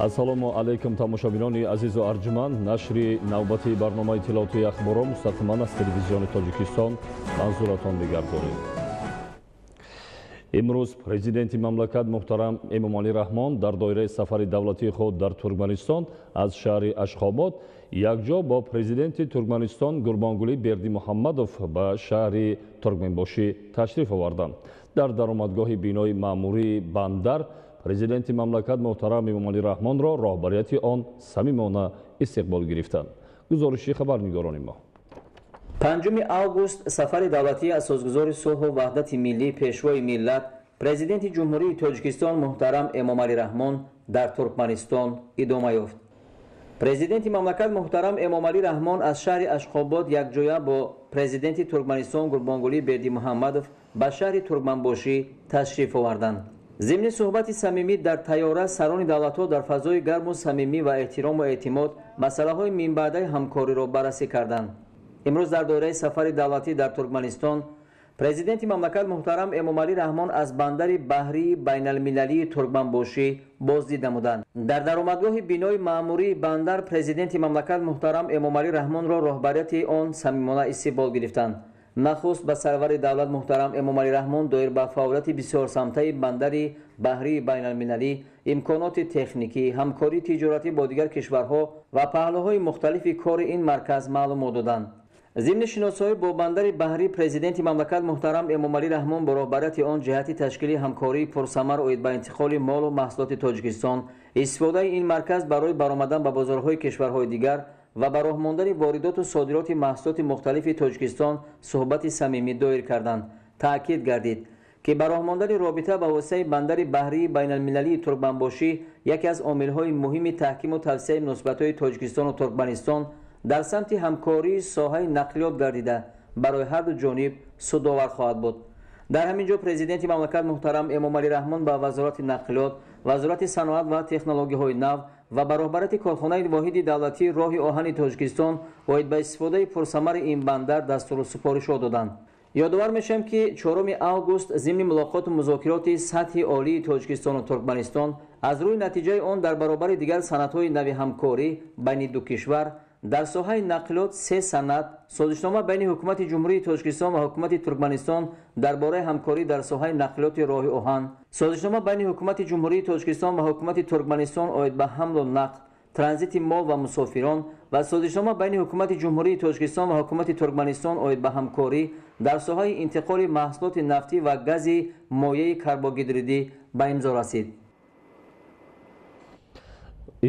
Ассалому алейкум тамошобинони азизу арҷуманд. Нашри навбати барномаи тиловати ахборро мустақиман аз телевизиони Тоҷикистон манзуратон мегардонем. Имрӯз президенти мамлакат муҳтарам Эмомалӣ Раҳмон дар доираи сафари давлатии худ дар Туркманистон аз шаҳри Ашхобод якҷо бо президенти Туркманистон Гурбонгулӣ Бердимуҳаммадов ба шаҳри Туркменбошӣ ташриф оварданд. Дар даромадгоҳи бинои маъмурии Бандар президенти мамлакат муҳтарам Эмомалӣ Раҳмонро роҳбарияти он самимона истиқбол гирифтанд. Гузориши хабарнигорони мо. 5 август сафари давлатии асосгузори сулҳу ваҳдати миллӣ пешвои миллат президенти ҷумҳурии Тоҷикистон муҳтарам Эмомалӣ Раҳмон дар Туркманистон идома ёфт. Президенти мамлакат муҳтарам Эмомалӣ Раҳмон аз шаҳри Ашхобод якҷоя бо президенти Туркманистон Гурбонгулӣ Бердимуҳаммадов ба шаҳри Туркманбошӣ ташриф оварданд. зимни суҳбати самимӣ дар тайёра сарони давлатҳо дар фазои гарму самимӣ ва эҳтирому эътимод масъалаҳои минбаъдаи ҳамкориро баррасӣ карданд. имрӯз дар доираи сафари давлатӣ дар Туркманистон президенти мамлакат муҳтарам Эмомалӣ Раҳмон аз бандари баҳрии байналмилалии Туркманбошӣ боздид намуданд. дар даромадгоҳи бинои маъмурии Бандар президенти мамлакат муҳтарам Эмомалӣ Раҳмонро роҳбарияти он самимона истиқбол гирифтанд. нахуст ба сарвари давлат муҳтарам Эмомалӣ Раҳмон доир ба фаъолияти бисёрсамтаи бандари баҳрии байналмилалӣ, имконоти техникӣ, ҳамкории тиҷоратӣ бо дигар кишварҳо ва паҳлӯҳои мухталифи кори ин марказ маълумот доданд. зимни шиносоӣ бо бандари баҳрӣ президенти мамлакат муҳтарам Эмомалӣ Раҳмон бо роҳбарияти он ҷиҳати ташкили ҳамкории пурсамар оид ба интиқоли молу маҳсулоти Тоҷикистон, истифодаи ин марказ барои баромадан ба бозорҳои кишварҳои дигар ва ба роҳ мондани воридоту содироти маҳсулоти мухталифи Тоҷикистон суҳбати самимӣ доир карданд. таъкид гардид ки ба роҳ мондани робита ба воситаи бандари баҳрии байналмилалии Туркманбошӣ яке аз омилҳои муҳими таҳкиму тавсеяи муносибатҳои Тоҷикистону Туркманистон дар самти ҳамкории соҳаи нақлиёт гардида барои ҳарду ҷониб судовар хоҳад буд. дар ҳамин ҷо президенти мамлакат муҳтарам Эмомалӣ Раҳмон ба вазорати нақлиёт, вазорати саноат ва технологияҳои нав ва ба роҳбарияти корхонаи воҳиди давлатии роҳи оҳани Тоҷикистон оид ба истифодаи пурсамари ин бандар дастуру супоришот доданд. ёдовар мешавем ки 4 август зимни мулоқоту музокироти сатҳи олии Тоҷикистону Туркманистон аз рӯи натиҷаи он дар баробари дигар санадҳои нави ҳамкорӣ байни ду кишвар дар соҳаи нақлиёт 3 санад, созишнома байни ҳукумати ҷумҳурии Тоҷикистон ва ҳукумати Туркманистон дар бораи ҳамкорӣ дар соҳаи нақлиёти роҳи оҳан, созишнома байни ҳукумати ҷумҳурии Тоҷикистон ва ҳукумати Туркманистон оид ба ҳамлу нақд, транзити мол ва мусофирон ва созишнома байни ҳукумати ҷумҳурии Тоҷикистон ва ҳукумати Туркманистон оид ба ҳамкорӣ дар соҳаи интиқоли маҳсулоти нафтӣ ва гази моеъи карбогидридӣ ба имзо расид.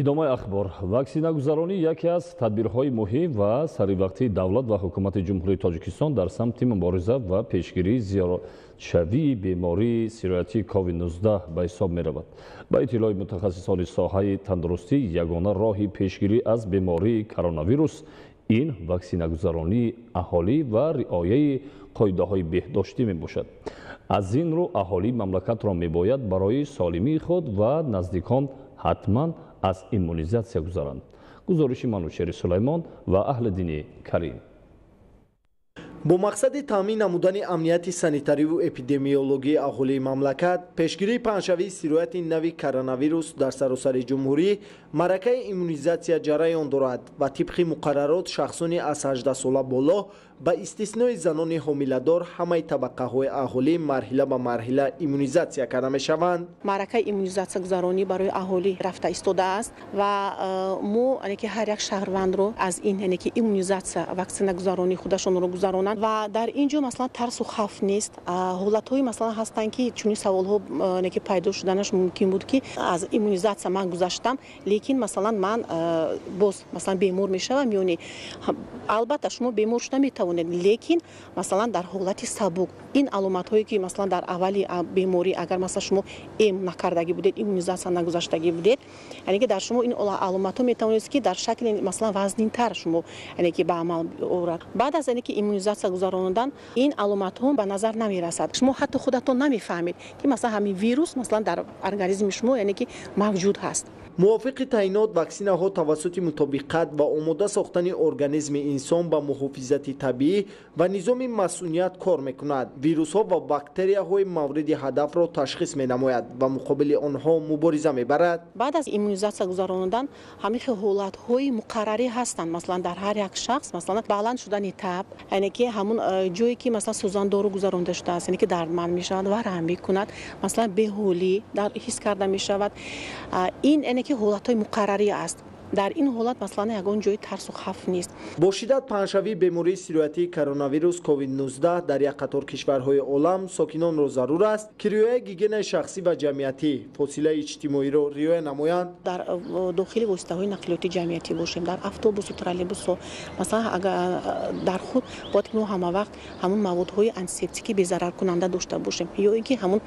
идомаи ахбор. ваксинагузаронӣ яке аз тадбирҳои муҳим ва саривақтии давлат ва ҳукумати ҷумҳурии Тоҷикистон дар самти мубориза ва пешгирии зиёдшавии бемории сироятии COVID-19 ба ҳисоб меравад. ба иттилои мутахассисони соҳаи тандурустӣ, ягона роҳи пешгирӣ аз бемории коронавирус ин ваксинагузаронии аҳолӣ ва риояи қоидаҳои беҳдоштӣ мебошад. аз ин рӯ аҳолии мамлакатро мебояд барои солимии худ ва наздикон ҳатман аз иммунизатсия гузаранд. гузориши Манушери Сулаймон ва Аҳли Дини Карим. бо мақсади таъмин намудани амнияти санитариву эпидемиологии аҳолии мамлакат, пешгирии паҳншавии сирояти нави коронавирус дар саросари ҷумҳурӣ маъракаи иммунизатсия ҷараён дорад ва тибқи муқаррарот шахсони аз 18 сола боло ба истиснои занони ҳомиладор ҳамаи табақаҳои аҳолӣ марҳила ба марҳила иммунизатсия карда мешаванд. маъракаи иммунизатсия гузаронӣ барои аҳолӣ рафта истодааст ва мо ҳар як шаҳрвандро аз ин иммунизатсия ваксина гузаронии худашонро гузаронанд ва дар ин ҷо масалан тарсу хавф нест. ҳолатҳои масалан ҳастанд ки чунин саволҳо пайдо шуданаш мумкин буд ки аз иммунизатсия ман гузаштам, лекин масалан ман боз масалан бемор мешавам ёне албатта шумо бемор шуда метавонед, лекин масалан дар ҳолати сабук ин аломатҳое ки масалан дар аввали беморӣ агар масалан шумо эм накардагӣ будед, иммунизатсия нагузаштагӣ будед, ки дар шумо ин аломатҳо метавонест ки дар шакли масалан вазнинтар шумо ки ба амал орад. баъд аз ки иммунизатсия гузарондан ин аломатҳо ба назар намерасад. шумо ҳатто худатон намефаҳмед ки масалан ҳамин вирус масалан дар организми шумо ки мавҷуд ҳаст. موافق تعیینات واکسین‌ها توسط مطابقت و آماده ساختن ارگانیسم انسان به محافظت طبیعی و نظام مسئولیت کار می‌کند. ویروس‌ها و باکتریاهای مورد هدف را تشخیص می‌نماید و مقابل آنها مبارزه می‌برد. بعد از ایمونیزاسیا گذراندن همین حالت‌های مقرری هستند. مثلا در هر یک شخص مثلا بلند شدن تب، یعنی که همون جایی که مثلا سوزان دارو گذرانده شده است، یعنی که دردمند می‌شود و رم می‌کند، مثلا بهولی در حس کرده می‌شود. این یعنی که حالت‌های مقرری است. در این حالت مثلا یگان جای ترس و خوف نیست. با شدت پنهشوی بیماری سیرویتی کرونا ویروس کووید 19 در یک قطار کشورهای عالم ساکنان را ضرور است که رعایت گیگین شخصی و جمعیتی، فاصله اجتماعی را رعایت نمایند. در داخل واسطه‌های نقلیاتی جمعیتی باشیم، در اتوبوس و ترالبوس و مثلا اگر در خود باید که همه وقت همون موادهای آنتیسپتیک بی ضرر کننده داشته باشیم، یا اینکه همون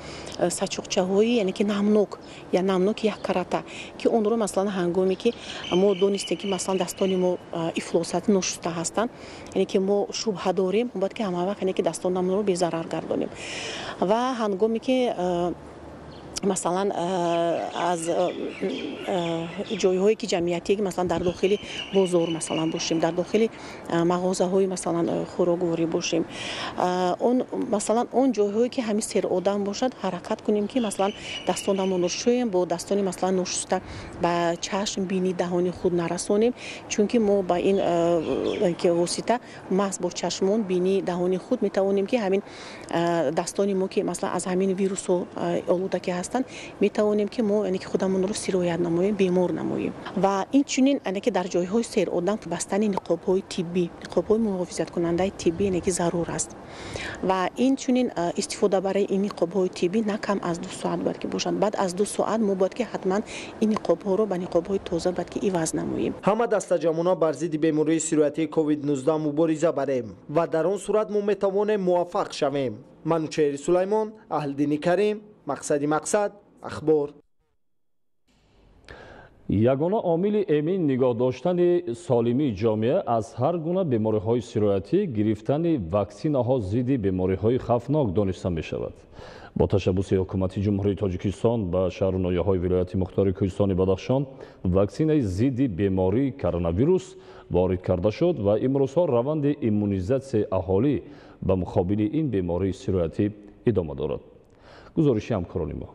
سچوقچه‌های یعنی که نمنوک یا نمنوک یک کراته که اون رو مثلا هنگامی که ما دونستیم که مثلا دستان ما افلاست نشسته هستند، یعنی که ما شبهه داریم، باید که همه وقت یعنی که دستانمون رو بی ضرر گردانیم. و هنگامی که مثلا از جای‌هایی که جمعیتی مثلا در داخل بازار مثلا باشیم، در داخل مغازه‌های مثلا خوراکواری باشیم، اون مثلا اون جای‌هایی که همین سر آدم باشد حرکت کنیم که مثلا دستانمون رو شویم با دستانی مثلا نشسته به چشم بینی دهانی خود نرسونیم، چون که ما با این که واسطه محض با چشمون بینی دهانی خود میتوانیم که همین دستانی ما که مثلا از همین ویروس و آلودگی هستن میتوانیم که ما یعنی که خودمون رو سیرویت نماییم، بیمار نماییم. و این چنین یعنی که در جای‌های سیر آدم بستن نقاب‌های طبی، نقاب‌های محافظت کننده طبی یعنی که ضرور است. و این چنین استفاده برای این نقاب‌های طبی نه کم از 2 ساعت باید که باشند. بعد از 2 ساعت ما باید که حتما این نقاب‌ها رو به نقاب‌های تازه باید که عوض نماییم. همه دستجمعانه بر ضد بیماری سیرویتی کووید 19 مبارزه بریم و در آن صورت ما میتوانیم موفق شویم. منوچهر سلیمان، اهلدین کریم، مقصد اخبار. یگانه عامل امین نگاه داشتن سالمی جامعه از هر گونه بیماری‌های سیرویتی گرفتن واکسین‌ها ضد بیماری‌های خطرناک دانسته می‌شود. با تشبث حکومت جمهوری تاجیکستان به شهر و ناحیه‌های ولایت مختار کوهستان بدخشان واکسین ضد بیماری کرونا ویروس وارد کرده شد و امروزها روند ایمونیزاسیای اهالی به مقابل این بیماری سیرویتی ادامه دارد. گزارش همکاران ما.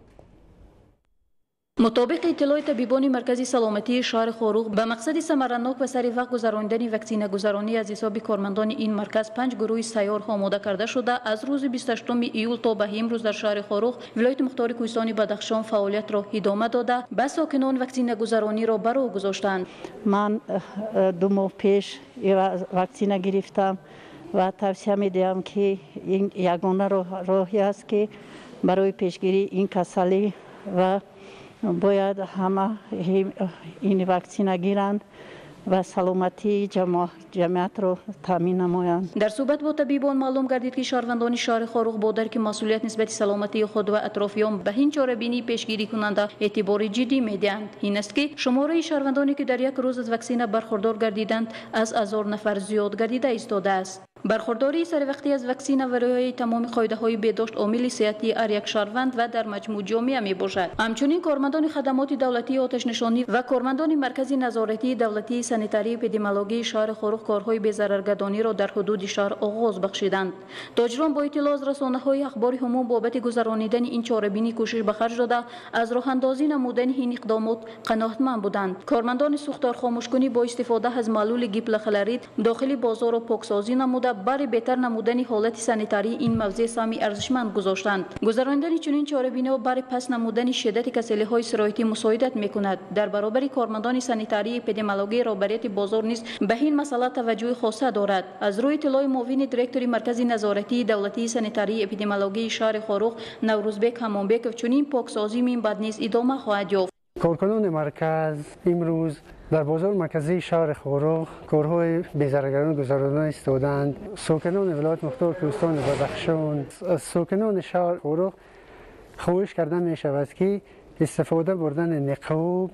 مطابق اطلاع طبیبان مرکز سلامتی شهر خاروق به مقصد ثمرناک و سریع وقت گذراندن واکسینه گذرانی از حساب کارمندان این مرکز 5 گروه سیار آماده کرده شده از روز 28 ایول تا به امروز در شهر خاروق ولایت مختار کوهستان بدخشان فعالیت را ادامه داده به ساکنان واکسینه گذرانی را برای گذاشتند. من 2 ماه پیش واکسینه گرفتم و توصیه می‌دهم که این یگانه راهی است که برای پیشگیری این کسالی و باید همه این واکسینه گیرند و سلامتی جمعیت را تامین نمایند. در صحبت با طبیبان معلوم گردید که شهروندان شهر خاروق با درک مسئولیت نسبت سلامتی خود و اطرافیان به این چاره‌بینی پیشگیری کننده اعتبار جدی می‌دهند. این است که شماره شهروندانی که در یک روز از واکسینه برخوردار گردیدند از 1000 نفر زیاد گردیده ایستاده است. برخورداری سر وقتی از واکسینه و رعایت تمام قاعده‌های بهداشت عامل صحتی هر یک شهروند و در مجموع جامعه میباشد. همچنین کارمندان خدمات دولتی آتش نشانی و کارمندان مرکز نظارتی دولتی سانیتاری اپیدمیولوژی شهر خاروق کارهای بی‌ضررگردانی را در حدود شهر آغاز بخشیدند. تاجران با اطلاع از رسانه‌های اخبار عموم بابت گذرانیدن این چاره‌بینی کوشش به خرج داده از راه اندازی نمودن این اقدامات قناعتمند بودند. کارمندان سوختار خاموشکنی با استفاده از معلول گیپلخلرید داخل بازار و پاکسازی نموده برای بهتر نمودن حالت سانیتاری این موضوع سامی ارزشمند گذاشتند. گذراندن چنین چاره‌بینی برای پس نمودن شدت کسالی‌های سرایتی مساعدت می‌کند. در برابر کارمندان سانیتاری اپیدمیولوژی رهبریت بازار نیز به این مسئله توجه خاصه دارد. از روی اطلاع معاون دیرکتوری مرکز نظارتی دولتی سانیتاری اپیدمیولوژی شهر خاروق نوروزبک همانبک چنین پاکسازی من بعد نیز ادامه خواهد یافت. کارکنان مرکز امروز در بازار مرکزی شهر خاروق کارهای بی‌ضررگردانی گذراندن ایستادند. ساکنان ولایت مختار کوهستان بدخشان از ساکنان شهر خاروق خواهش کرده می شود که استفاده بردن نقاب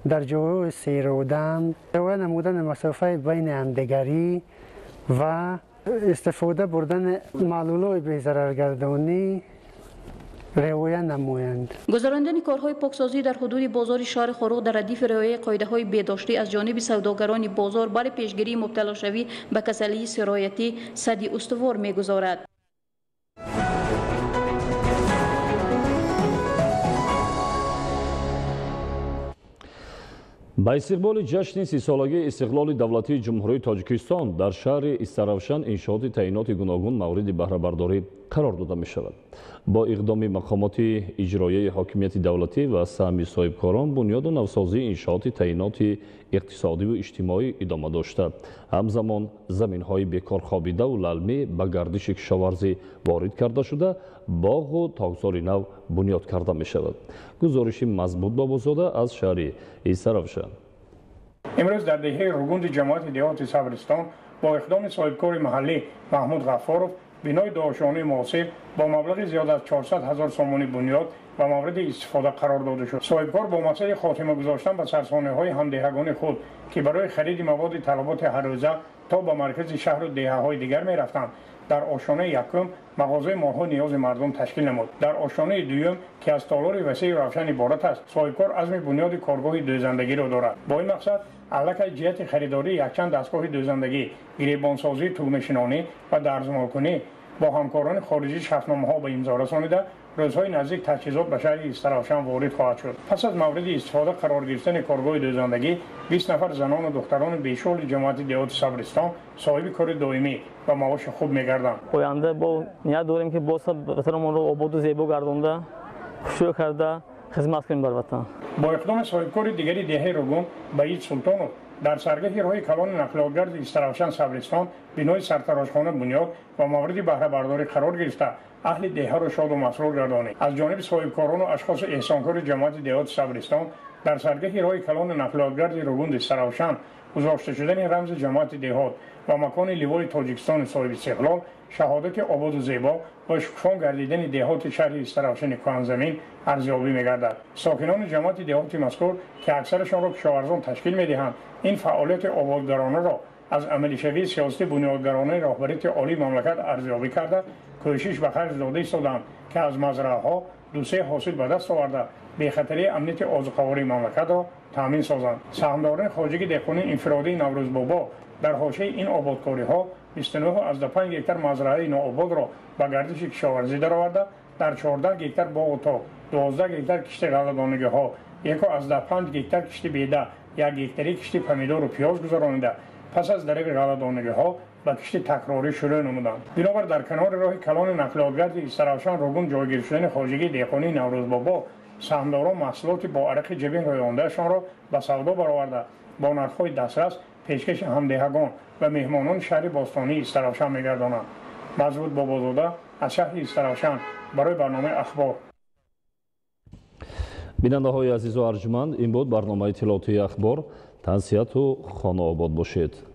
در جاهای سیر آدم و نمودن مسافه بین همدیگری و استفاده بردن معلول‌های بی‌ضررگردانی رعایت نمایند. گذراندن کارهای پاکسازی در حدود بازار شهر خاروق در ردیف رعایت قاعده‌های بهداشتی از جانب سوداگران بازار برای پیشگیری مبتلا شوی به کسلی سرایتی سدی استوار می‌گذارد. با استقبال جشن 30 سالگی استقلال دولتی جمهوری تاجیکستان در شهر استراوشان انشاءات تعیینات گوناگون مورد بهره برداری قرار داده می شود. با اقدام مقامات اجرایی حاکمیت دولتی و سهم صاحبکاران بنیاد و نوسازی انشاءات تعیینات اقتصادی و اجتماعی ادامه داشته. همزمان زمین‌های بیکار خوابیده و للمی به گردش کشاورزی وارد کرده شده، باغ و تاکزار نو بنیاد کرده می شود. گزارش مضبوط بابازاده از شهر استراوشان. امروز در دهه روگوند جماعت دهات صبرستان با اقدام صاحبکار محلی محمود غفارов بنای داشانه معاصر با مبلغ زیاد از 400,000 سومانی بنیاد و مورد استفاده قرار داده شد. صاحبکار با مقصد خاتمه گذاشتن به سرسانه‌های همدهگان خود که برای خرید مواد طلبات هر روزه تا به مرکز شهر و دهه‌های دیگر می‌رفتند، در آشانه یکم مغازه ماه‌ها نیاز مردم تشکیل نمود. در آشانه دوم که از تالار وسیع روشن عبارت است، صاحبکار عزم بنیاد کارگاه دوزندگی را دارد. با این مقصد علاوه جهت خریداری یکچند دستگاه دوزندگی، گریبانسازی توغ‌نشینانی و درزمالکنی با همکاران خارجی شرطنامه‌ها به امضا رسانیده، روزهای نزدیک تجهیزات به شهر استراوشان وارد خواهد شد. پس از مورد استفاده قرار گرفتن کارگاه دوزندگی، 20 نفر زنان و دختران بیشغل جماعت دهات صبرستان صاحب کار دائمی و معاش خوب می‌گردند. آینده با نیت داریم که باز وطنمون رو آباد و زیبا گردانده، خوشو کرده خدمت کنیم بر وطن. با اقدام صاحبکار دیگری دهه روگون بعید سلطانov در سرگاه راه کلان نقلاتگرد استراوشان صبرستان بنای سرتراشخانه بنیاد و مورد بهره برداری قرار گرفته اهل دهه را شاد و مسرور گردانید. از جانب صاحبکاران و اشخاص احسانکار جماعت دهات صبرستان در سرگاه راه کلان نقلاتگرد روگوند استراوشان گذاشته شدن رمز جماعت دهات و مکان لیوای تاجیکستان صاحب استقلال، شهادت آباد و زیبا و شکوفا گردیدن دهات شهر استراوشان کهن‌زمین ارزیابی می‌گردد. ساکنان جماعت دهات مذکور که اکثرشان را کشاورزان تشکیل می‌دهند، این فعالیت آبادگرانه را از عملی شوی سیاست بنیادگرانه رهبریت عالی مملکت ارزیابی کرده، کوشش به خرج داده ایستادند که از مزرعه‌ها دوسه حاصل به دست آورده به خطر امنیت آذوقه‌واری مملکت را تامین سازند. سهامداران خارجی دهقان انفرادی نوروز بابا در حاشیه این آبادکاری‌ها 29 از 5 هکتار مزرعه نوآباد را به گردش کشاورزی درآورده، در 14 هکتار باغ و تاک، 12 هکتار کشت غله‌دانگی‌ها، 1.5 هکتار کشت بیده، 1 هکتاری کشت پمیدور و پیاز گذرانیده. پس از دریغ غله‌دانگی‌ها به کشت تکراری شروع نمودند. بنابر در کنار راه کلان نقلاتگرد استراوشان روگون جایگیر شدن خواجگی دهقانی نوروز بابا، سهامداران محصولات با عرق جبین رایاندهشان را به سودا برآورده با نرخ‌های دسترس پیشکش همدهگان و مهمانان شهر باستانی استراوشان می‌گردانند. مضبوط بابازاده از شهر استراوشان برای برنامه اخبار. بیننده‌های عزیز و ارجمند، این بود برنامه اطلاعاتی اخبار. تنصیحات و خانه آباد باشید.